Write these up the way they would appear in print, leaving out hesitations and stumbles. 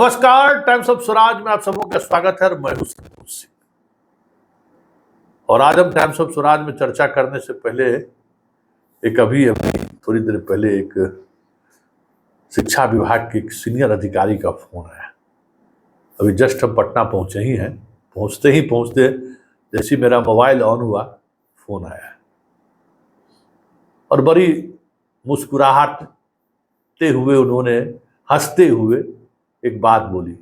नमस्कार, times of Swaraj में आप सबों का स्वागत है। मैं हूं संतोष सिंह और आज हम टाइम्स ऑफ स्वराज में चर्चा करने से पहले अभी थोड़ी देर पहले एक शिक्षा विभाग के एक सीनियर अधिकारी का फोन आया। अभी जस्ट हम पटना पहुंचे ही हैं। पहुंचते जैसे मेरा मोबाइल ऑन हुआ फोन आया और बड़ी मुस्कुराहटते हुए उन्होंने हंसते हुए एक बात बोली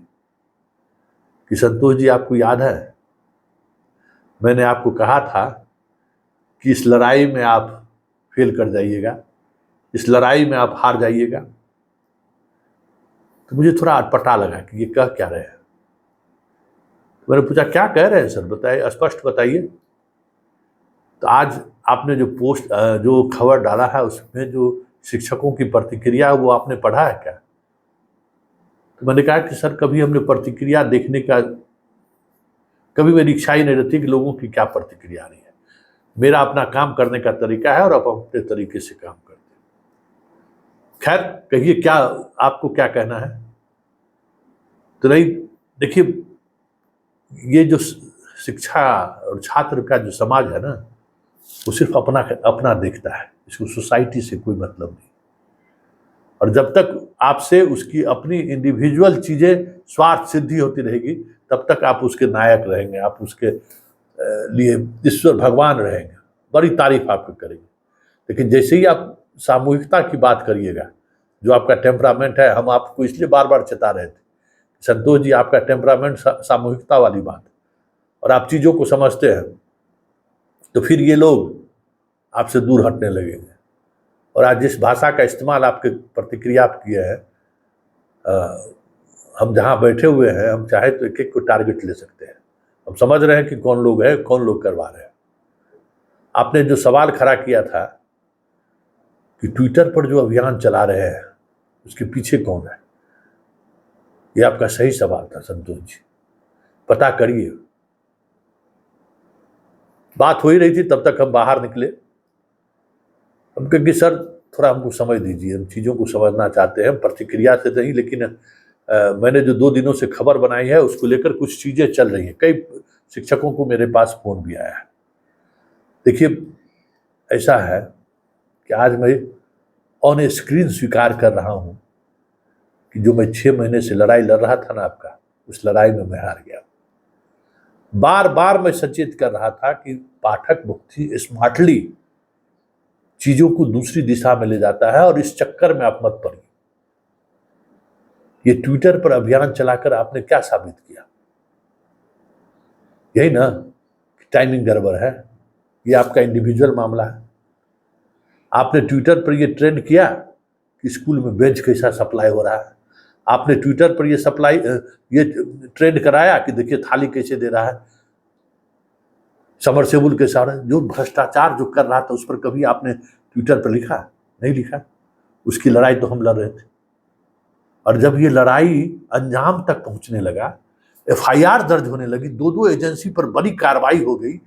कि संतोष जी, आपको याद है मैंने आपको कहा था कि इस लड़ाई में आप फेल कर जाइएगा, इस लड़ाई में आप हार जाइएगा। तो मुझे थोड़ा अटपटा लगा कि ये कह क्या रहे हैं। तो मैंने पूछा क्या कह रहे हैं सर, बताइए, स्पष्ट बताइए। तो आज आपने जो खबर डाला है उसमें जो शिक्षकों की प्रतिक्रिया है वो आपने पढ़ा है क्या? तो मैंने कहा कि सर कभी हमने प्रतिक्रिया देखने का कभी मेरी इच्छा ही नहीं रहती कि लोगों की क्या प्रतिक्रिया आ रही है। मेरा अपना काम करने का तरीका है और आप अपने तरीके से काम करते हैं। खैर, कहिए क्या आपको क्या कहना है। तो नहीं, देखिए, ये जो शिक्षा और छात्र का जो समाज है ना, वो सिर्फ अपना देखता है, इसको सोसाइटी से कोई मतलब नहीं। और जब तक आपसे उसकी अपनी इंडिविजुअल चीजें स्वार्थ सिद्धि होती रहेगी तब तक आप उसके नायक रहेंगे, आप उसके लिए ईश्वर भगवान रहेंगे, बड़ी तारीफ आपकी करेंगे। लेकिन जैसे ही आप सामूहिकता की बात करिएगा, जो आपका टेम्परामेंट है, हम आपको इसलिए बार बार चेता रहे थे संतोष जी, आपका टेम्परामेंट सामूहिकता वाली बात, और आप चीजों को समझते हैं, तो फिर ये लोग आपसे दूर हटने लगेंगे। और आज जिस भाषा का इस्तेमाल आपके प्रतिक्रिया आप किए हैं, हम जहाँ बैठे हुए हैं, हम चाहे तो एक एक को टारगेट ले सकते हैं। हम समझ रहे हैं कि कौन लोग हैं, कौन लोग करवा रहे हैं। आपने जो सवाल खड़ा किया था कि ट्विटर पर जो अभियान चला रहे हैं उसके पीछे कौन है, ये आपका सही सवाल था संतोष जी, पता करिए। बात हो ही रही थी, तब तक हम बाहर निकले। हम कहें कि सर थोड़ा हमको समझ दीजिए, हम चीज़ों को समझना चाहते हैं, प्रतिक्रिया से नहीं, लेकिन मैंने जो 2 दिनों से खबर बनाई है उसको लेकर कुछ चीज़ें चल रही हैं। कई शिक्षकों को मेरे पास फोन भी आया है। देखिए, ऐसा है कि आज मैं ऑन स्क्रीन स्वीकार कर रहा हूँ कि जो मैं 6 महीने से लड़ाई लड़ रहा था ना आपका, उस लड़ाई में मैं हार गया। बार बार मैं सचेत कर रहा था कि पाठक बहुत ही स्मार्टली चीजों को दूसरी दिशा में ले जाता है और इस चक्कर में आप मत पड़िए। ये ट्विटर पर अभियान चलाकर आपने क्या साबित किया? यही ना कि टाइमिंग गड़बड़ है, ये आपका इंडिविजुअल मामला है। आपने ट्विटर पर ये ट्रेंड किया कि स्कूल में बेंच कैसा सप्लाई हो रहा है, आपने ट्विटर पर ये ट्रेंड कराया कि देखिए थाली कैसे दे रहा है, समरसेबुल के साथ जो भ्रष्टाचार जो कर रहा था उस पर कभी आपने ट्विटर पर लिखा? नहीं लिखा। उसकी लड़ाई तो हम लड़ रहे थे। और जब ये लड़ाई अंजाम तक पहुंचने लगा, एफआईआर दर्ज होने लगी, 2 एजेंसी पर बड़ी कार्रवाई हो गई,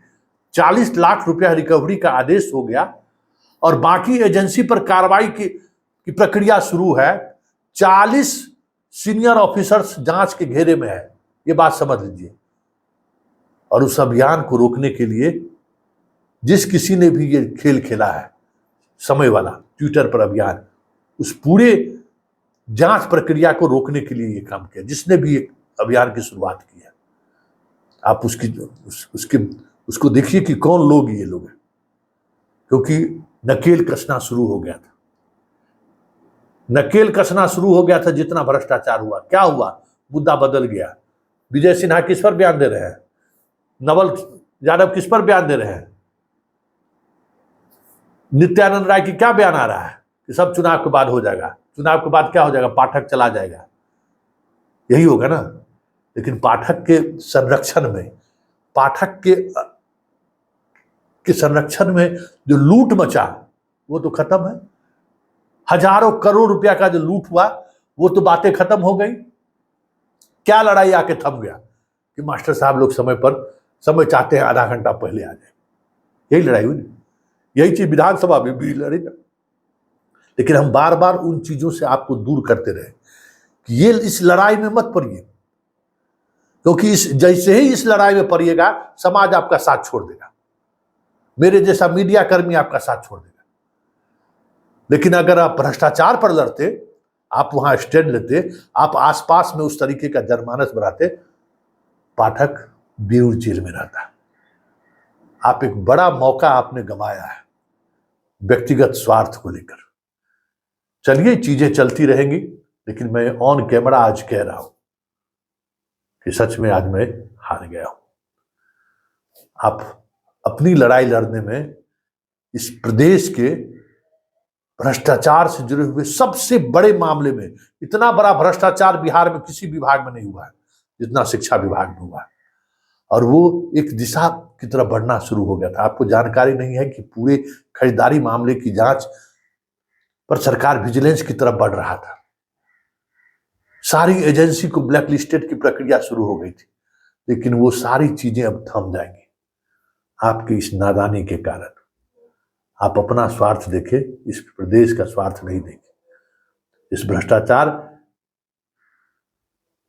40 लाख रुपया रिकवरी का आदेश हो गया और बाकी एजेंसी पर कार्रवाई की प्रक्रिया शुरू है। 40 सीनियर ऑफिसर्स जांच के घेरे में है, ये बात समझ लीजिए। और उस अभियान को रोकने के लिए जिस किसी ने भी ये खेल खेला है, समय वाला ट्विटर पर अभियान, उस पूरे जांच प्रक्रिया को रोकने के लिए ये काम किया, जिसने भी एक अभियान की शुरुआत की है। आप उसको देखिए कि कौन लोग ये लोग हैं, क्योंकि नकेल कसना शुरू हो गया था। नकेल कसना शुरू हो गया था। जितना भ्रष्टाचार हुआ, क्या हुआ, मुद्दा बदल गया। विजय सिन्हा किस पर बयान दे रहे हैं, नवल यादव किस पर बयान दे रहे हैं, नित्यानंद राय की क्या बयान आ रहा है कि सब चुनाव के बाद हो जाएगा। चुनाव के बाद क्या हो जाएगा, पाठक चला जाएगा, यही होगा ना। लेकिन पाठक के संरक्षण में, पाठक के संरक्षण में जो लूट मचा वो तो खत्म है। हजारों करोड़ रुपया का जो लूट हुआ वो तो बातें खत्म हो गई। क्या लड़ाई आके थम गया कि मास्टर साहब लोग समय चाहते हैं आधा घंटा पहले आ जाए, यही लड़ाई हुई। यही चीज विधानसभा में भी लड़ी ना। लेकिन हम बार बार उन चीजों से आपको दूर करते रहे कि ये इस लड़ाई में मत पड़िए, क्योंकि इस जैसे ही इस लड़ाई में पड़िएगा समाज आपका साथ छोड़ देगा, मेरे जैसा मीडिया कर्मी आपका साथ छोड़ देगा। लेकिन अगर आप भ्रष्टाचार पर लड़ते, आप वहां स्टैंड लेते, आप आसपास में उस तरीके का जनमानस बनाते, पाठक बेउर जेल में रहता। आप एक बड़ा मौका आपने गंवाया है व्यक्तिगत स्वार्थ को लेकर। चलिए, चीजें चलती रहेंगी, लेकिन मैं ऑन कैमरा आज कह रहा हूं कि सच में आज मैं हार गया हूं। आप अपनी लड़ाई लड़ने में इस प्रदेश के भ्रष्टाचार से जुड़े हुए सबसे बड़े मामले में, इतना बड़ा भ्रष्टाचार बिहार में किसी विभाग में नहीं हुआ है जितना शिक्षा विभाग में हुआ है, और वो एक दिशा की तरफ बढ़ना शुरू हो गया था। आपको जानकारी नहीं है कि पूरे खरीदारी मामले की जांच पर सरकार विजिलेंस की तरफ बढ़ रहा था, सारी एजेंसी को ब्लैक लिस्टेड की प्रक्रिया शुरू हो गई थी, लेकिन वो सारी चीजें अब थम जाएंगी आपकी इस नादानी के कारण। आप अपना स्वार्थ देखें, इस प्रदेश का स्वार्थ नहीं देखें। इस भ्रष्टाचार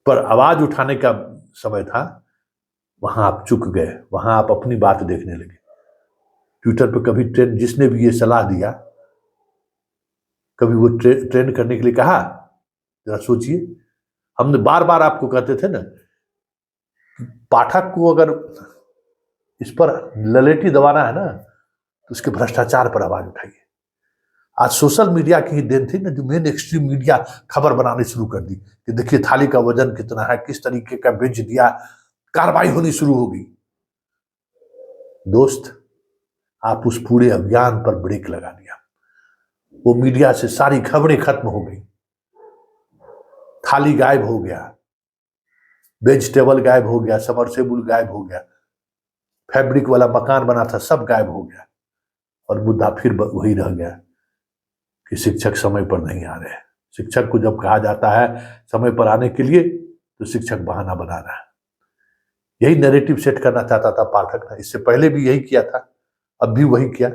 पर आवाज उठाने का समय था, वहां आप चुक गए, वहां आप अपनी बात देखने लगे। ट्विटर पर कभी ट्रेंड, जिसने भी ये सलाह दिया, कभी वो ट्रेंड करने के लिए कहा? जरा सोचिए। हमने बार बार आपको कहते थे ना, पाठक को अगर इस पर ललेटी दबाना है ना, तो उसके भ्रष्टाचार पर आवाज उठाइए। आज सोशल मीडिया की ही देन थी ना, जो मेन एक्सट्रीम मीडिया खबर बनानी शुरू कर दी कि देखिए थाली का वजन कितना है, किस तरीके का बेंच दिया, कार्रवाई होनी शुरू हो गई। दोस्त, आप उस पूरे अभियान पर ब्रेक लगा दिया। वो मीडिया से सारी खबरें खत्म हो गई, थाली गायब हो गया, वेजिटेबल गायब हो गया, सबमर्सिबल गायब हो गया, फैब्रिक वाला मकान बना था सब गायब हो गया, और मुद्दा फिर वही रह गया कि शिक्षक समय पर नहीं आ रहे हैं। शिक्षक को जब कहा जाता है समय पर आने के लिए, तो शिक्षक बहाना बना रहा है। यही नैरेटिव सेट करना चाहता था पाठक ने, इससे पहले भी यही किया था, अब भी वही किया।